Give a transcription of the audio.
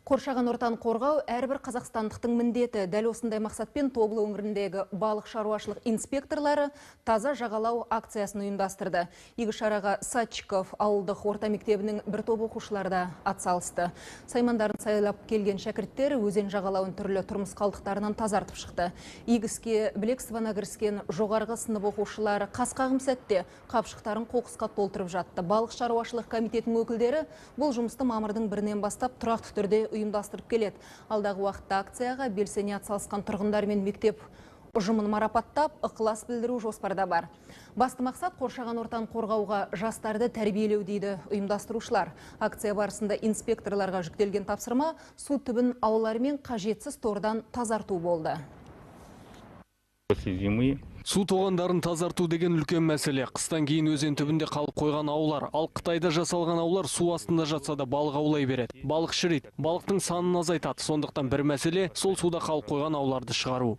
Қоршаған ортаны қорғау әрбір қазақстандықтың міндеті. Дәл осындай мақсатпен Тобыл өңіріндегі балық шаруашылық инспекторлары таза жағалау акциясын ұйымдастырды. Игі шараға Садчиков ауылдық орта мектебінің бір топ оқушылары да атсалысты. Саймандарын сайлап келген шәкірттер өзен жағалауын түрлі тұрмыс қалдықтарынан тазартып шықты. Игіске білек сыбана кіріскен жоғарғы сынып оқушылары қасқағым сәтте қапшықтарын қоқысқа толтырып жатты. Балық шаруашылық комитетінің өкілдері бұл жұмысты мамырдың 1-нен бастап тұрақты түрде ұйымдастырып келеді. Алдағы уақытта акцияға белсене атсалысқан тұрғындар мен мектеп ұжымын марапаттап, ықылас білдіру жоспарда бар. Басты мақсат қоршаған ортаны қорғауға жастарды тәрбиелеу дейді ұйымдастырушылар. Акция барысында инспекторларға жүктелген тапсырма су түбін аулары мен қажетсіз тордан тазарту болды. Су тоғандарын тазарту деген үлкен мәселе. Қыстан кейін өзен түбінде қалып қойған аулар, ал Қытайда жасалған аулар су астында жатса да балық аулай береді. Балық шірейді, балықтың санын азайтады. Сондықтан бір мәселе сол суда қалып қойған ауларды шығару.